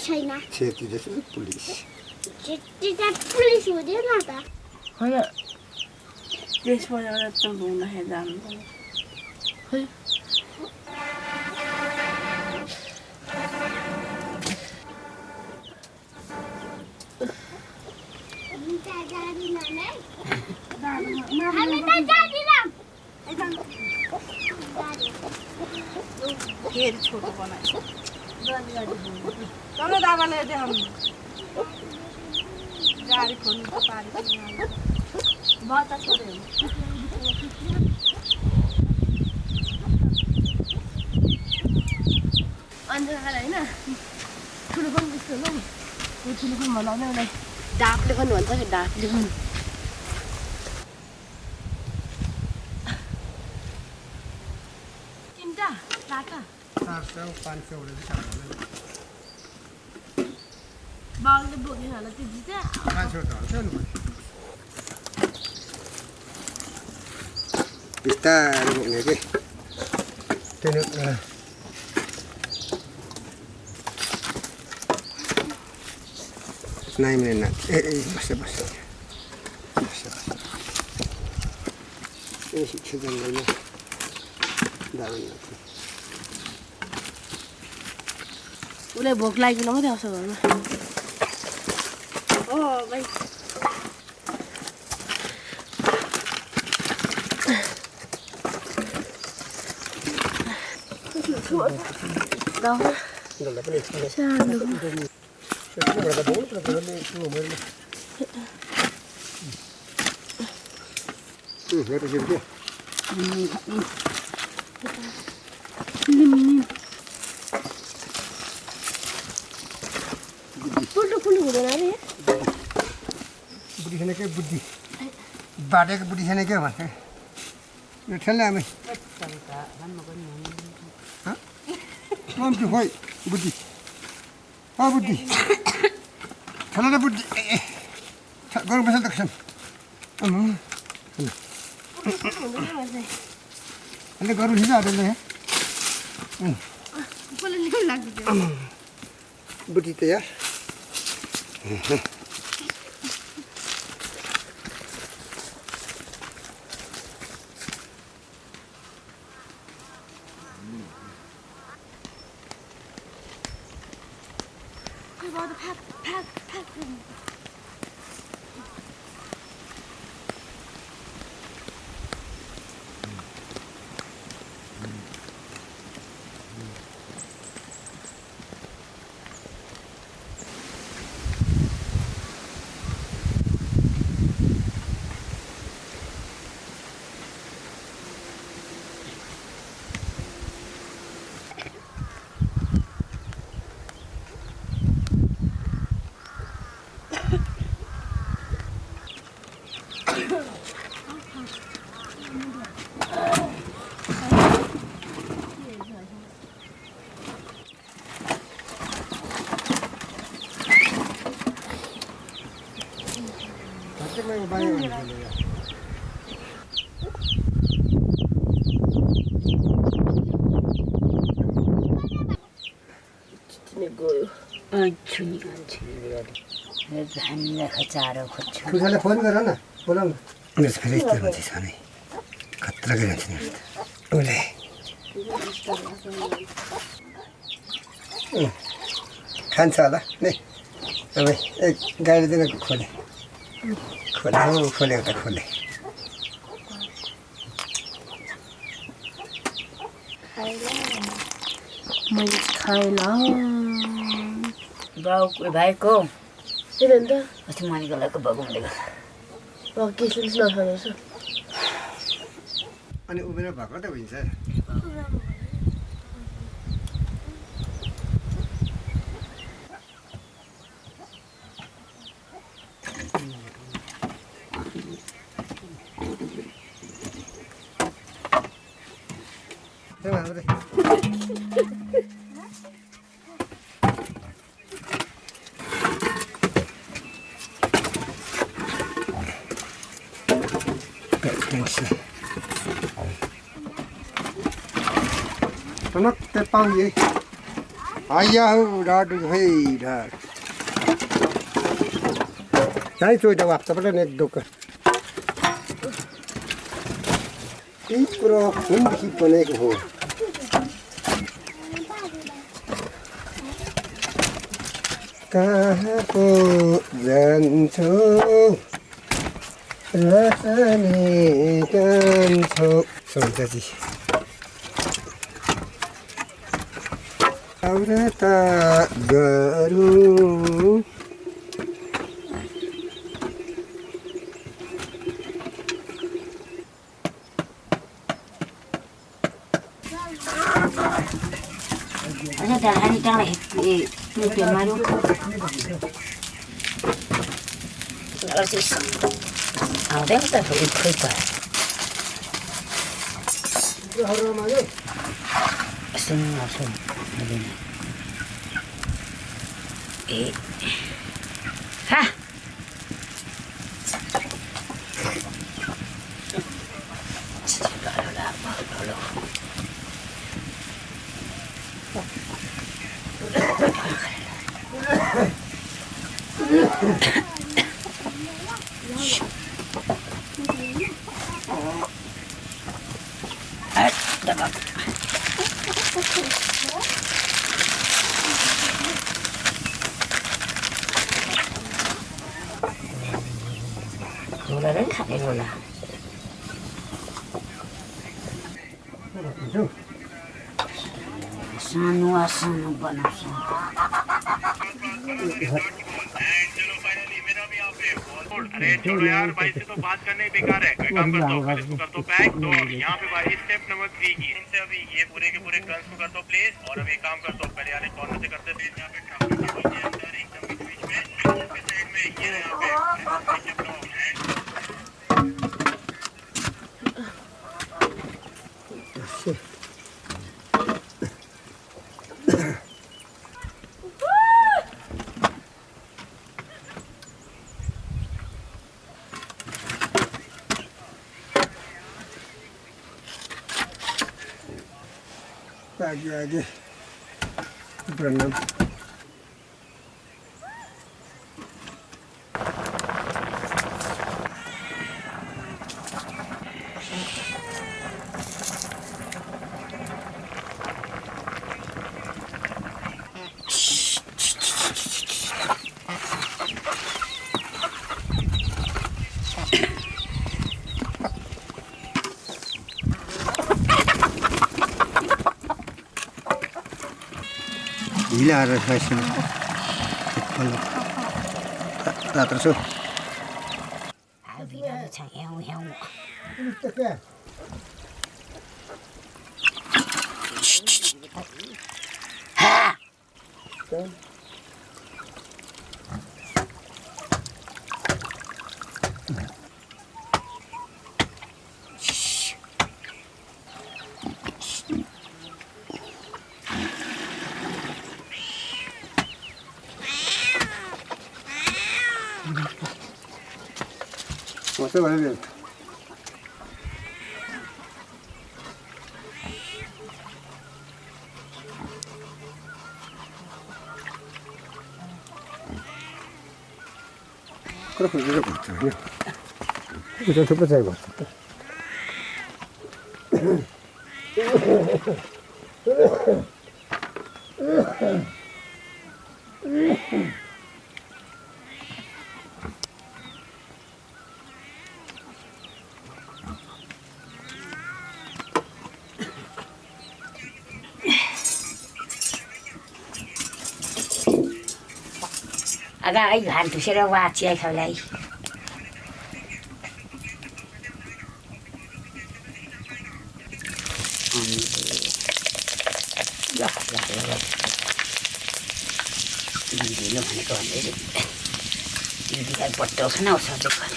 छैन छेत्री जस्तो पुलिस छेत्री त पुलिस हुँदैन त होइन त्यसपछि एउटा त घुम्दाखेरि जानु पर्यो खै हामी त जाँदिनौँ फेरि छोटो बनायो चलो दादाले देखाउनु गाडी खोल्नु त पारी बता छोड्यो अन्धकार होइन ठुलो पनि त्यस्तो ल ठुलो पनि भनाउने उसलाई डाबले पनि भन्छ कि डाबले पनि तिनवटा चारवटा 400 500 बाउले बोकेन होला त्यति चाहिँ 500 त हाल्छ नि बिस्तारै बोक्ने के त्यही नहीं मिनट ना बस बस ये शिक्षक जंगल में दारुण लगता उसलाई भोक लागेन मात्रै आउँछ घरमा ओ भाइ बुद्धि छैन के बुद्धि बाटेको बुद्धि छैन के भन्छ यो ठेल्ने हामी खोइ बुद्धि बुद्धि ठेल न बुद्धि गर्नुपर्छ त कसम अहिले गर्नु छिटो हाटेर बुद्धि त यार खुशाले फोन गर न बोलाउनु मेरो फेरि यस्तो हुन्छ सानै खतरा गरिन्छ नि उसले खान्छ होला नि अब एक गाडीतिर खोले खोले एउटा खोले मैले खाइला बाउ भाइको किन अन्त अस्ति मानिको लागि बगाउँदै केसले नखानेछ अनि उमेर भएको त हुन्छ Nó cái bao gì आइया हो डाट है डाट नहीं चोइटा वाप्ता पट ने दोक यी कुरो कुनदेखि बनेको हो कहाँ पो जान्छौ लाने कान्छौ सन्ताजी औरता गरौँ Ano dalahan ito ang tutup malu. Kalau sih, ada yang tak boleh ikut. Langsung, ha. Gula rin ka, gula. Sanu ba na siya? अरे छोड़ो यार भाई से तो बात करने बेकार है कोई काम कर दो इसको कर दो पैक तो यहाँ पे भाई स्टेप नंबर 3 की इनसे अभी ये पूरे के पूरे टर्न्स को कर दो प्लेस और अभी काम कर दो पहले वाले कॉर्नर से करते थे यहाँ पे ट्रैफिक के अंदर एकदम बीच में साइड में ये यहाँ पे आगे प्रणाम Gila ada fashion. Tak terus. Abi dah macam yang. Ha. Masa mana dia? Kalau kerja betul ni, kita cuba saya buat. Agak ay hantu sila waci ay kalay. Ya. Hindi naman ito ang hindi ay porto sana usah depan.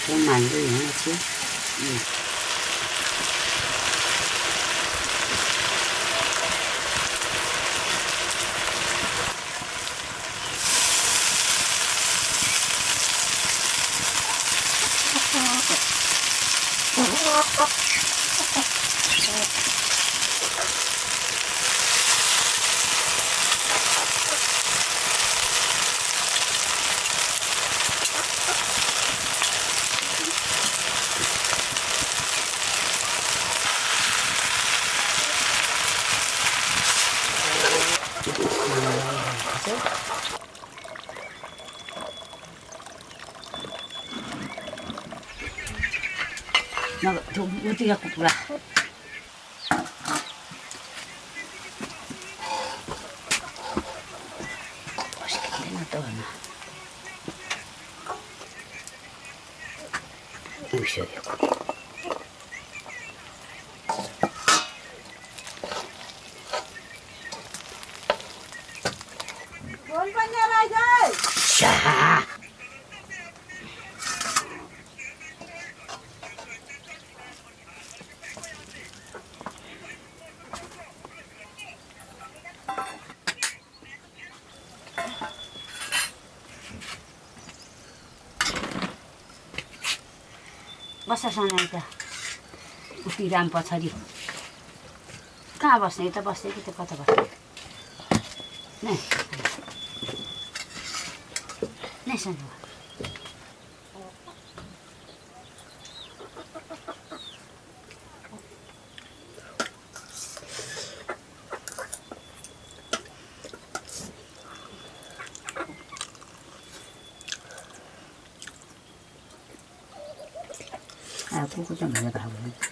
돈 많이 들리네, 그치? 나 어떻게 갖고 불어? 맛있겠네, 나 또 하나. 으쌰, 이거. 자. बस्छ सनाइ त उति राम पछाडि कहाँ बस्ने यता बस्ने कि त कता बस्ने नै सना कुकुर चाहिँ भनेर खाएको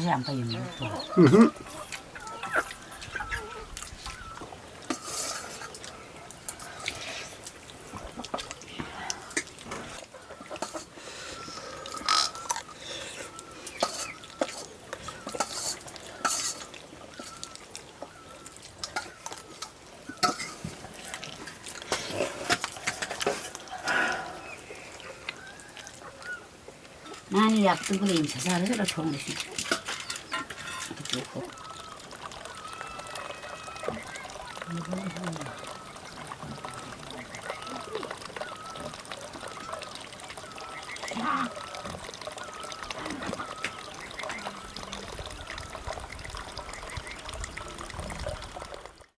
Sampai yang itu. Nani yaptım bunu imsa sadece de çok düşün. Tuh.